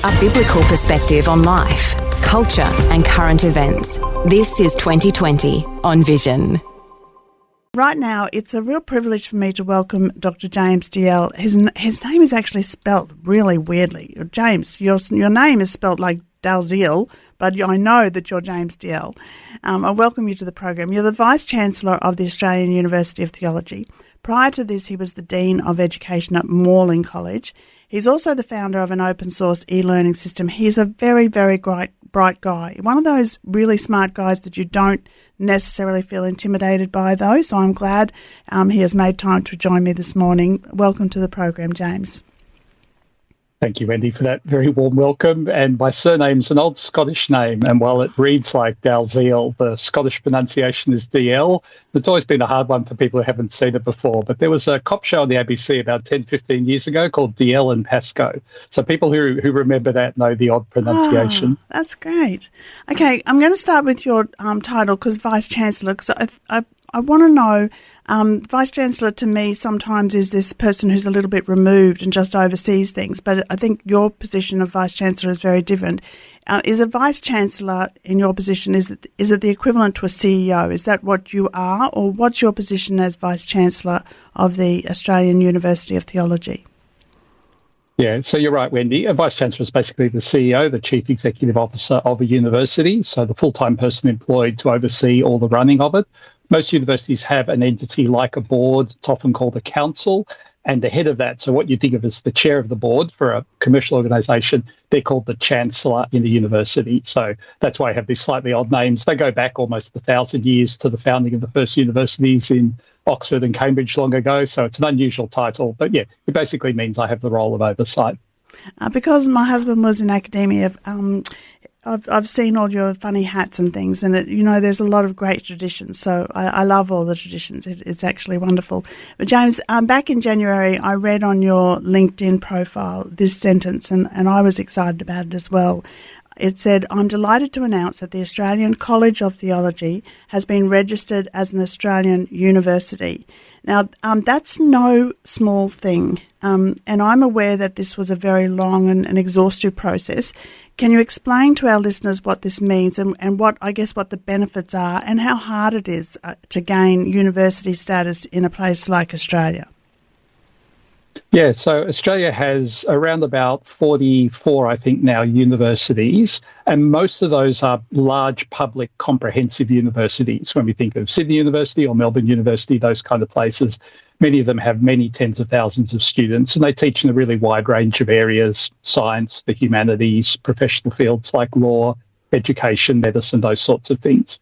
a biblical perspective on life, culture and current events. This is 2020 on Vision. Right now, it's a real privilege for me to welcome Dr. James Dalziel. His name is actually spelt really weirdly. James, your name is spelt like Dalziel, but I know that you're James Dalziel. I welcome you to the program. You're the Vice-Chancellor of the Australian University of Theology. Prior to this, he was the Dean of Education at Morling College. He's also the founder of an open-source e-learning system. He's a very, very bright guy. One of those really smart guys that you don't necessarily feel intimidated by, though. So I'm glad he has made time to join me this morning. Welcome to the program, James. Thank you, Wendy, for that very warm welcome. And my surname's an old Scottish name, and while it reads like Dalziel, the Scottish pronunciation is DL. It's always been a hard one for people who haven't seen it before. But there was a cop show on the ABC about 10, 15 years ago called DL and Pasco. So people who remember that know the odd pronunciation. Oh, that's great. Okay, I'm going to start with your title, because Vice-Chancellor, because I want to know, Vice-Chancellor to me sometimes is this person who's a little bit removed and just oversees things, but I think your position of Vice-Chancellor is very different. Is a Vice-Chancellor in your position, is it the equivalent to a CEO? Is that what you are, or what's your position as Vice-Chancellor of the Australian University of Theology? Yeah, so you're right, Wendy. A Vice-Chancellor is basically the CEO, the Chief Executive Officer of a university, so the full-time person employed to oversee all the running of it. Most universities have an entity like a board. It's often called a council, and the head of that, so what you think of as the chair of the board for a commercial organisation, they're called the Chancellor in the university. So that's why I have these slightly odd names. They go back almost 1,000 years to the founding of the first universities in Oxford and Cambridge long ago. So it's an unusual title. But yeah, it basically means I have the role of oversight. Because my husband was in academia, I've seen all your funny hats and things, and there's a lot of great traditions. So I love all the traditions. It's actually wonderful. But James, back in January, I read on your LinkedIn profile this sentence, and I was excited about it as well. It said, "I'm delighted to announce that the Australian College of Theology has been registered as an Australian university." Now, that's no small thing, and I'm aware that this was a very long and exhaustive process. Can you explain to our listeners what this means and what the benefits are, and how hard it is to gain university status in a place like Australia? Yeah, so Australia has around about 44, I think now, universities, and most of those are large public comprehensive universities. When we think of Sydney University or Melbourne University, those kind of places, many of them have many tens of thousands of students, and they teach in a really wide range of areas: science, the humanities, professional fields like law, education, medicine, those sorts of things.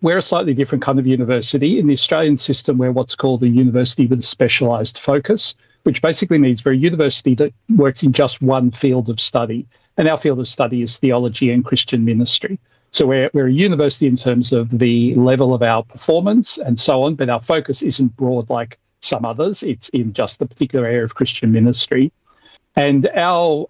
We're a slightly different kind of university. In the Australian system, we're what's called a university with a specialised focus, which basically means we're a university that works in just one field of study. And our field of study is theology and Christian ministry. So we're a university in terms of the level of our performance and so on, but our focus isn't broad like some others. It's in just the particular area of Christian ministry. And our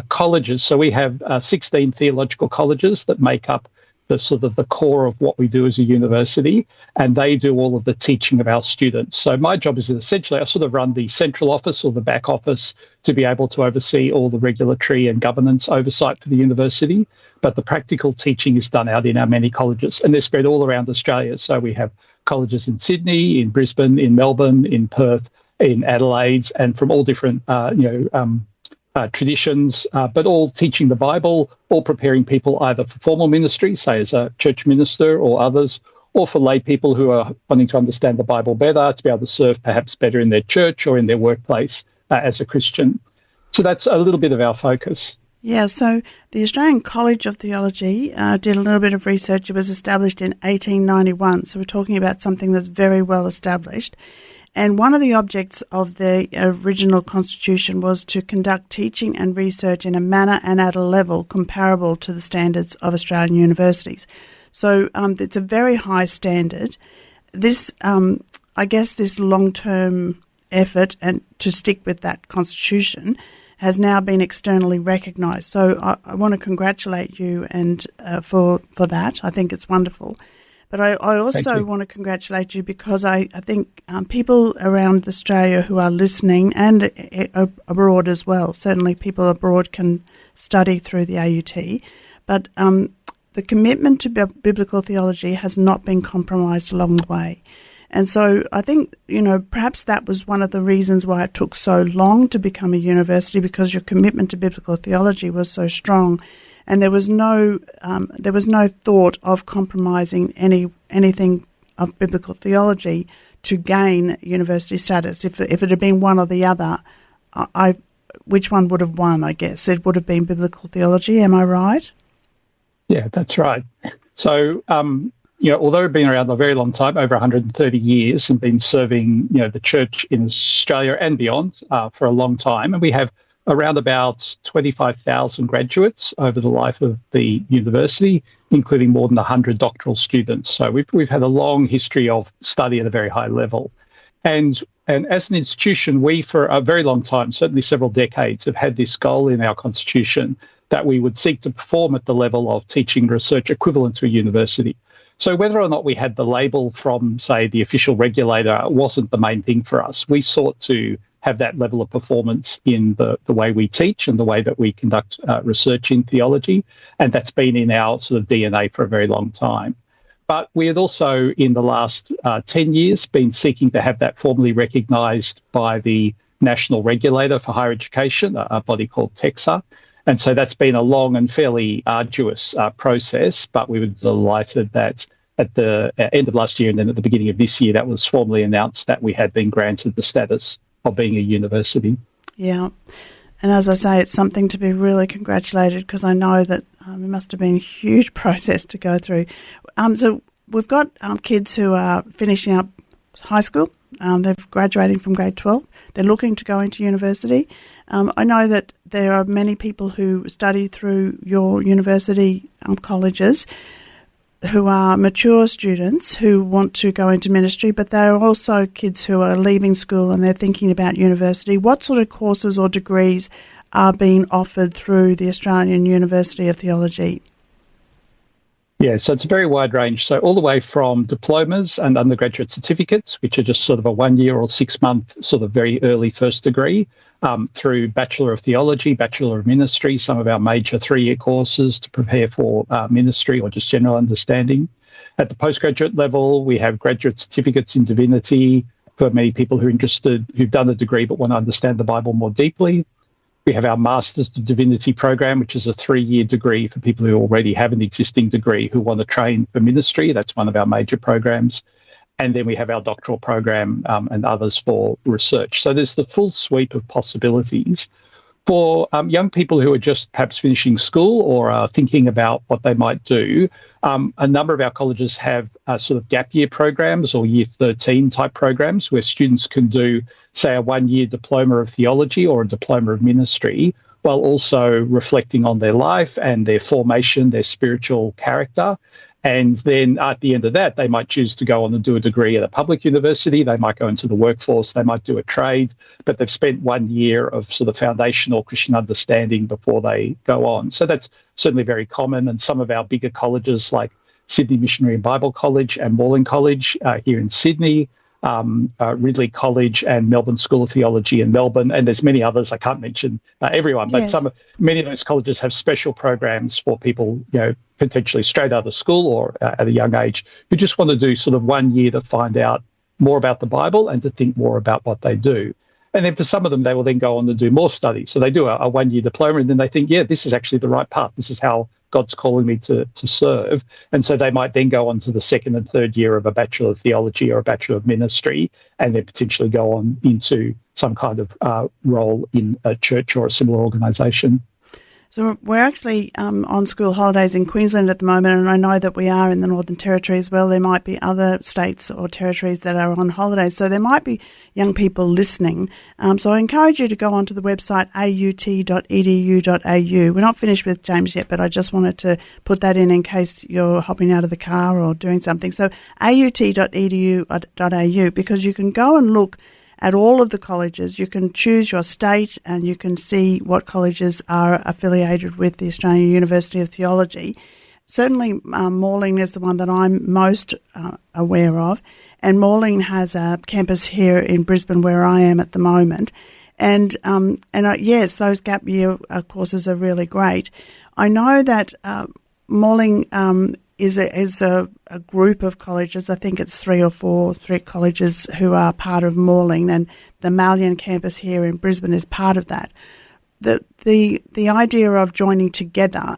colleges, so we have 16 theological colleges that make up the sort of the core of what we do as a university, and they do all of the teaching of our students. So my job is essentially I sort of run the central office or the back office to be able to oversee all the regulatory and governance oversight for the university, but the practical teaching is done out in our many colleges, and they're spread all around Australia. So we have colleges in Sydney, in Brisbane, in Melbourne, in Perth, in Adelaide, and from all different traditions, but all teaching the Bible, all preparing people either for formal ministry, say as a church minister or others, or for lay people who are wanting to understand the Bible better, to be able to serve perhaps better in their church or in their workplace as a Christian. So that's a little bit of our focus. Yeah, so the Australian College of Theology did a little bit of research. It was established in 1891, so we're talking about something that's very well established. And one of the objects of the original constitution was to conduct teaching and research in a manner and at a level comparable to the standards of Australian universities. So it's a very high standard. This, this long-term effort and to stick with that constitution has now been externally recognised. So I want to congratulate you and for that. I think it's wonderful. But I also want to congratulate you because I think people around Australia who are listening and abroad as well, certainly people abroad can study through the AUT, but the commitment to biblical theology has not been compromised along the way. And so I think, perhaps that was one of the reasons why it took so long to become a university, because your commitment to biblical theology was so strong. And there was no thought of compromising anything of biblical theology to gain university status. If it had been one or the other, which one would have won? I guess it would have been biblical theology. Am I right? Yeah, that's right. So, although we've been around a very long time, over 130 years, and been serving, the church in Australia and beyond for a long time, and we have around about 25,000 graduates over the life of the university, including more than 100 doctoral students. So we've had a long history of study at a very high level. And as an institution, we, for a very long time, certainly several decades, have had this goal in our constitution that we would seek to perform at the level of teaching research equivalent to a university. So whether or not we had the label from, say, the official regulator wasn't the main thing for us. We sought to have that level of performance in the way we teach and the way that we conduct research in theology. And that's been in our sort of DNA for a very long time. But we had also, in the last 10 years, been seeking to have that formally recognised by the National Regulator for Higher Education, a body called TEXA. And so that's been a long and fairly arduous process, but we were delighted that at the end of last year and then at the beginning of this year, that was formally announced that we had been granted the status of being a university. Yeah. And as I say, it's something to be really congratulated, because I know that it must have been a huge process to go through. So we've got kids who are finishing up high school. They're graduating from grade 12. They're looking to go into university. I know that there are many people who study through your university colleges who are mature students who want to go into ministry, but there are also kids who are leaving school and they're thinking about university. What sort of courses or degrees are being offered through the Australian University of Theology? Yeah, so it's a very wide range. So all the way from diplomas and undergraduate certificates, which are just sort of a 1 year or 6 month sort of very early first degree, through Bachelor of Theology, Bachelor of Ministry, some of our major 3-year courses to prepare for ministry or just general understanding. At the postgraduate level, we have graduate certificates in divinity for many people who are interested, who've done a degree but want to understand the Bible more deeply. We have our Masters of Divinity program, which is a 3-year degree for people who already have an existing degree who want to train for ministry. That's one of our major programs. And then we have our doctoral program and others for research. So there's the full sweep of possibilities. For young people who are just perhaps finishing school or are thinking about what they might do, a number of our colleges have sort of gap year programs or year 13 type programs where students can do, say, a 1-year diploma of theology or a diploma of ministry, while also reflecting on their life and their formation, their spiritual character. And then at the end of that, they might choose to go on and do a degree at a public university. They might go into the workforce. They might do a trade, but they've spent 1 year of sort of foundational Christian understanding before they go on. So that's certainly very common. And some of our bigger colleges like Sydney Missionary and Bible College and Moreland College here in Sydney, Ridley College and Melbourne School of Theology in Melbourne, and there's many others. I can't mention everyone, but Yes. Many of those colleges have special programs for people, potentially straight out of school or at a young age, who just want to do sort of 1 year to find out more about the Bible and to think more about what they do. And then for some of them, they will then go on to do more studies. So they do a 1 year diploma and then they think, yeah, this is actually the right path. This is how God's calling me to serve. And so they might then go on to the 2nd and 3rd year of a Bachelor of Theology or a Bachelor of Ministry, and then potentially go on into some kind of role in a church or a similar organisation. So we're actually on school holidays in Queensland at the moment, and I know that we are in the Northern Territory as well. There might be other states or territories that are on holidays, so there might be young people listening. So I encourage you to go onto the website aut.edu.au. We're not finished with James yet, but I just wanted to put that in case you're hopping out of the car or doing something. So aut.edu.au, because you can go and look at all of the colleges. You can choose your state and you can see what colleges are affiliated with the Australian University of Theology. certainly Morling is the one that I'm most aware of, and Morling has a campus here in Brisbane where I am at the moment. And yes, those gap year courses are really great. I know that Morling is a group of colleges. I think it's three colleges who are part of Morling, and the Malyan campus here in Brisbane is part of that. The idea of joining together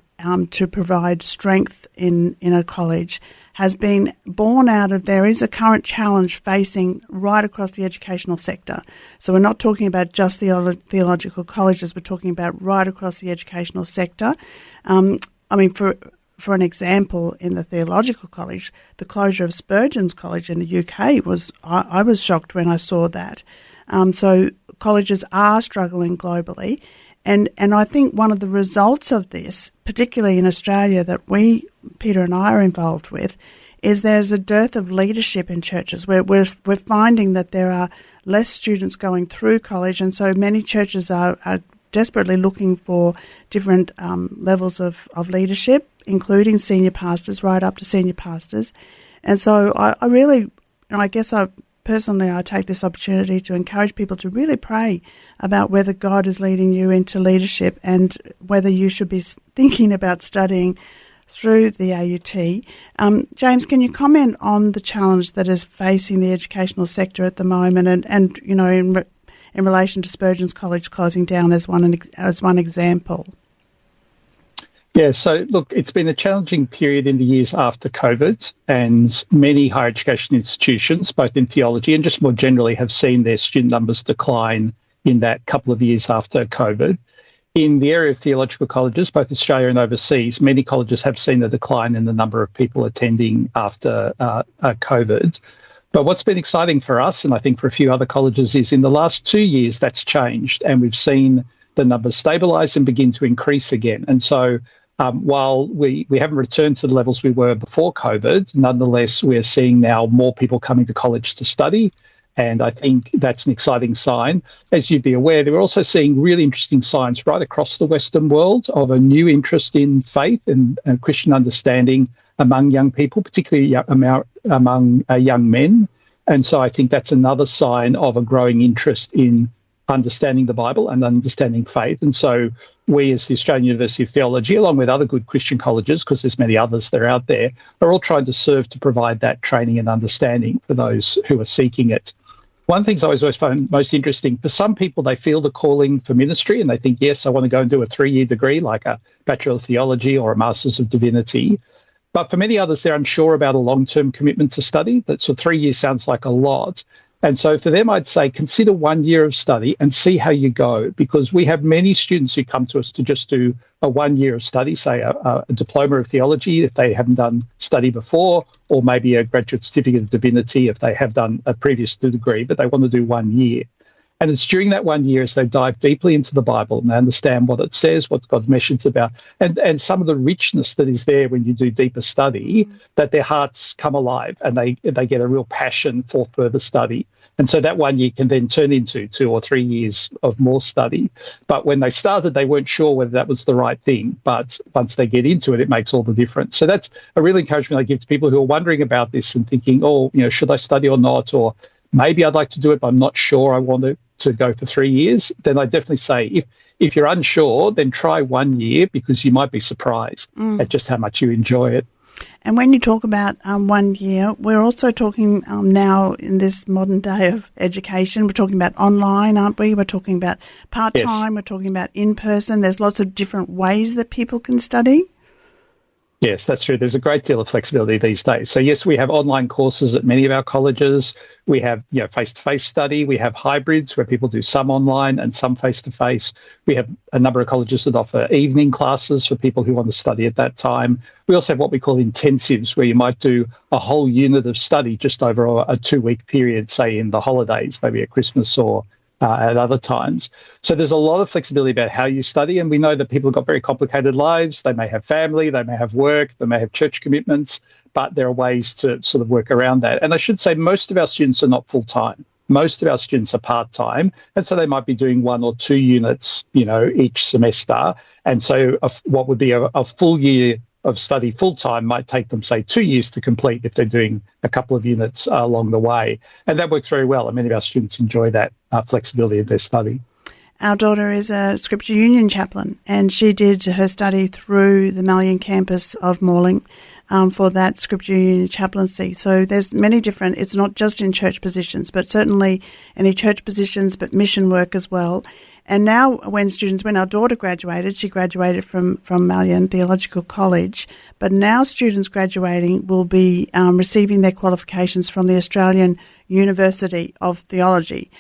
to provide strength in a college has been born out of there is a current challenge facing right across the educational sector. So we're not talking about just theological colleges, we're talking about right across the educational sector. For an example, in the Theological College, the closure of Spurgeon's College in the UK I was shocked when I saw that. So colleges are struggling globally. And I think one of the results of this, particularly in Australia, that Peter and I are involved with, is there's a dearth of leadership in churches. We're finding that there are less students going through college, and so many churches are desperately looking for different levels of leadership, including senior pastors, right up to senior pastors. And so I take this opportunity to encourage people to really pray about whether God is leading you into leadership and whether you should be thinking about studying through the AUT. James, can you comment on the challenge that is facing the educational sector at the moment and in relation to Spurgeon's College closing down as one example? Yeah, so look, it's been a challenging period in the years after COVID, and many higher education institutions, both in theology and just more generally, have seen their student numbers decline in that couple of years after COVID. In the area of theological colleges, both Australia and overseas, many colleges have seen a decline in the number of people attending after COVID. But what's been exciting for us, and I think for a few other colleges, is in the last 2 years that's changed, and we've seen the numbers stabilise and begin to increase again. And so while we haven't returned to the levels we were before COVID, nonetheless, we're seeing now more people coming to college to study. And I think that's an exciting sign. As you'd be aware, we're also seeing really interesting signs right across the Western world of a new interest in faith and Christian understanding among young people, particularly among young men. And so I think that's another sign of a growing interest in understanding the Bible and understanding faith. And so we, as the Australian University of Theology, along with other good Christian colleges, because there's many others that are out there, are all trying to serve to provide that training and understanding for those who are seeking it. One of the things I always find most interesting, for some people, they feel the calling for ministry and they think, yes, I want to go and do a 3-year degree like a Bachelor of Theology or a Master's of Divinity. But for many others, they're unsure about a long-term commitment to study. So 3 years sounds like a lot. And so for them, I'd say consider 1 year of study and see how you go, because we have many students who come to us to just do a 1 year of study, say a diploma of theology if they haven't done study before, or maybe a graduate certificate of divinity if they have done a previous degree, but they want to do 1 year. And it's during that 1 year as they dive deeply into the Bible and they understand what it says, what God's message is about, and some of the richness that is there when you do deeper study, that their hearts come alive and they get a real passion for further study. And so that 1 year can then turn into 2 or 3 years of more study. But when they started, they weren't sure whether that was the right thing. But once they get into it, it makes all the difference. So that's a real encouragement I give to people who are wondering about this and thinking, should I study or not? Or maybe I'd like to do it, but I'm not sure I want to go for 3 years. Then I definitely say if you're unsure, then try 1 year, because you might be surprised at just how much you enjoy it. And when you talk about 1 year, we're also talking now in this modern day of education, we're talking about online, aren't we? We're talking about part-time, Yes. We're talking about in-person. There's lots of different ways that people can study. Yes, that's true. There's a great deal of flexibility these days. So yes, we have online courses at many of our colleges. We have face-to-face study. We have hybrids where people do some online and some face-to-face. We have a number of colleges that offer evening classes for people who want to study at that time. We also have what we call intensives, where you might do a whole unit of study just over a 2-week period, say in the holidays, maybe at Christmas or at other times. So there's a lot of flexibility about how you study, and we know that people have got very complicated lives. They may have family, they may have work, they may have church commitments, but there are ways to sort of work around that. And I should say most of our students are not full-time. Most of our students are part-time, and so they might be doing 1 or 2 units, each semester. And so what would be a full year of study full-time might take them, say, 2 years to complete if they're doing a couple of units along the way. And that works very well. And many of our students enjoy that flexibility of their study. Our daughter is a Scripture Union chaplain, and she did her study through the Malyon campus of Morling for that Scripture Union chaplaincy. So there's many different, it's not just in church positions, but certainly any church positions, but mission work as well. And now when our daughter graduated, she graduated from Malyon Theological College, but now students graduating will be receiving their qualifications from the Australian University of Theology.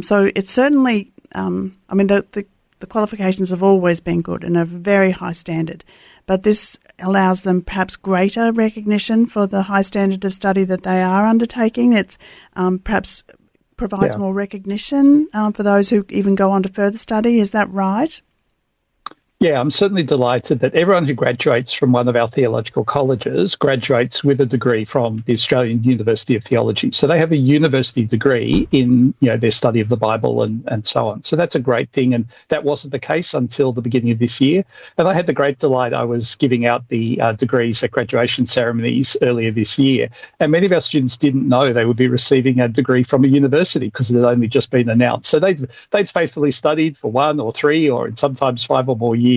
So it's certainly, the qualifications have always been good and of a very high standard, but this allows them perhaps greater recognition for the high standard of study that they are undertaking. It's perhaps provides more recognition for those who even go on to further study. Is that right? Yeah, I'm certainly delighted that everyone who graduates from one of our theological colleges graduates with a degree from the Australian University of Theology. So they have a university degree in their study of the Bible and so on. So that's a great thing. And that wasn't the case until the beginning of this year. And I had the great delight, I was giving out the degrees at graduation ceremonies earlier this year. And many of our students didn't know they would be receiving a degree from a university because it had only just been announced. So they'd faithfully studied for 1 or 3 or sometimes 5 or more years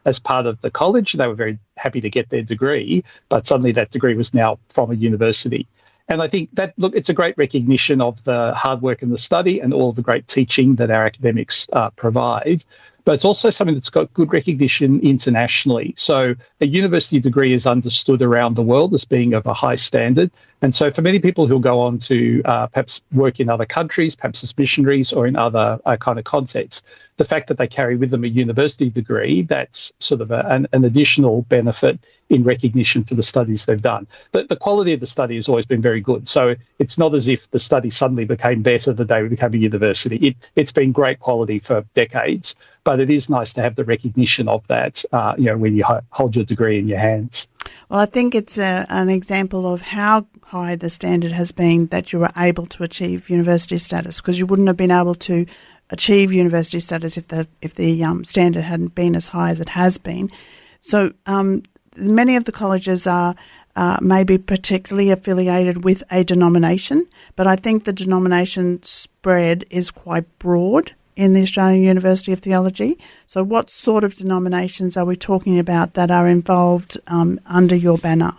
as part of the college. They were very happy to get their degree, but suddenly that degree was now from a university. And I think that, it's a great recognition of the hard work in the study and all of the great teaching that our academics provide. But it's also something that's got good recognition internationally. So a university degree is understood around the world as being of a high standard. And so for many people who'll go on to perhaps work in other countries, perhaps as missionaries or in other kind of contexts, the fact that they carry with them a university degree, that's sort of an additional benefit in recognition for the studies they've done. But the quality of the study has always been very good. So it's not as if the study suddenly became better the day we became a university. It's been great quality for decades, but it is nice to have the recognition of that, when you hold your degree in your hands. Well, I think it's an example of how high the standard has been that you were able to achieve university status, because you wouldn't have been able to achieve university status if the standard hadn't been as high as it has been. So many of the colleges are maybe particularly affiliated with a denomination, but I think the denomination spread is quite broad in the Australian University of Theology. So what sort of denominations are we talking about that are involved under your banner?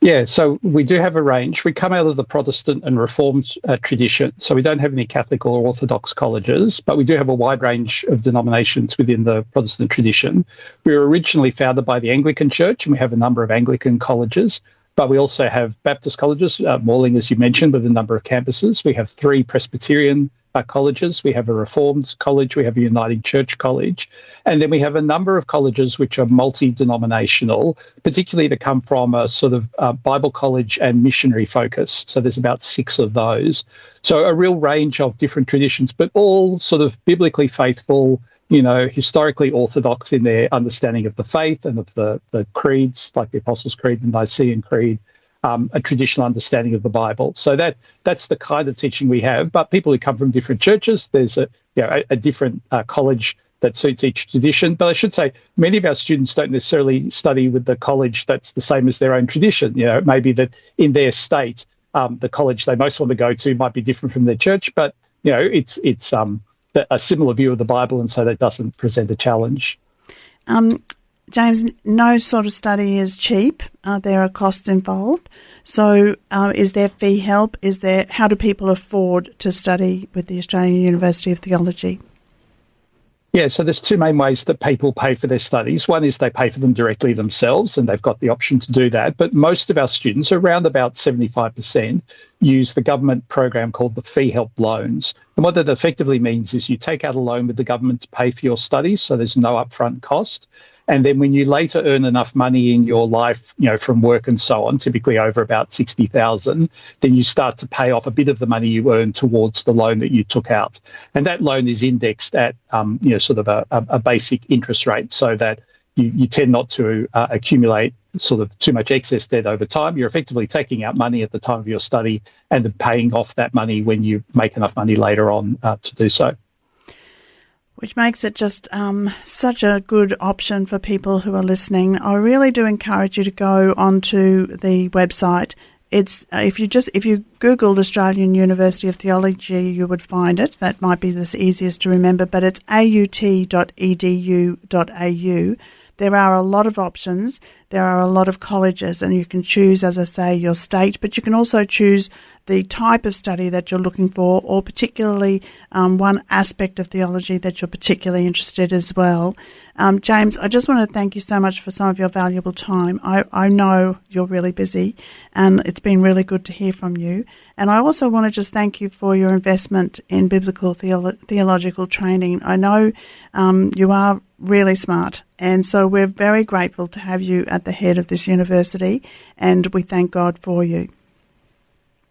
Yeah, so we do have a range. We come out of the Protestant and Reformed tradition, so we don't have any Catholic or Orthodox colleges, but we do have a wide range of denominations within the Protestant tradition. We were originally founded by the Anglican Church, and we have a number of Anglican colleges, but we also have Baptist colleges, Morling, as you mentioned, with a number of campuses. We have 3 Presbyterian colleges. We have a Reformed college. We have a Uniting Church college. And then we have a number of colleges which are multi-denominational, particularly to come from a sort of Bible college and missionary focus. So there's about 6 of those. So a real range of different traditions, but all sort of biblically faithful, historically orthodox in their understanding of the faith and of the creeds, like the Apostles' Creed and Nicene Creed, a traditional understanding of the Bible. So that's the kind of teaching we have. But people who come from different churches, there's a different college that suits each tradition. But I should say, many of our students don't necessarily study with the college that's the same as their own tradition. It may be that in their state, the college they most want to go to might be different from their church, but it's a similar view of the Bible, and so that doesn't present a challenge. James, no sort of study is cheap. There are costs involved. So is there fee help? How do people afford to study with the Australian University of Theology? Yeah, so there's 2 main ways that people pay for their studies. One is they pay for them directly themselves, and they've got the option to do that. But most of our students, around about 75%, use the government program called the fee help loans. And what that effectively means is you take out a loan with the government to pay for your studies, so there's no upfront cost. And then when you later earn enough money in your life, from work and so on, typically over about 60,000, then you start to pay off a bit of the money you earn towards the loan that you took out. And that loan is indexed at, sort of a basic interest rate, so that you tend not to accumulate sort of too much excess debt over time. You're effectively taking out money at the time of your study and then paying off that money when you make enough money later on to do so. which makes it just such a good option for people who are listening. I really do encourage you to go onto the website. It's if you Googled Australian University of Theology, you would find it. That might be the easiest to remember, but it's aut.edu.au. There are a lot of options. There are a lot of colleges, and you can choose, as I say, your state, but you can also choose the type of study that you're looking for, or particularly one aspect of theology that you're particularly interested in as well. James, I just want to thank you so much for some of your valuable time. I know you're really busy, and it's been really good to hear from you. And I also want to just thank you for your investment in biblical theological training. I know you are really smart, and so we're very grateful to have you at the head of this university, and we thank God for you.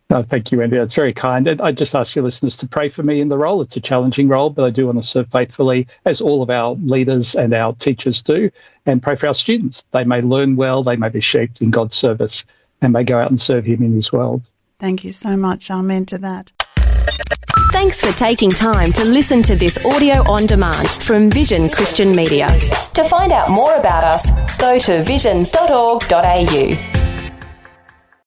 Thank you, Wendy. That's very kind. And I just ask your listeners to pray for me in the role. It's a challenging role, but I do want to serve faithfully, as all of our leaders and our teachers do, and pray for our students. They may learn well, they may be shaped in God's service, and may go out and serve him in his world. Thank you so much. Amen to that. Thanks for taking time to listen to this audio on demand from Vision Christian Media. To find out more about us, go to vision.org.au.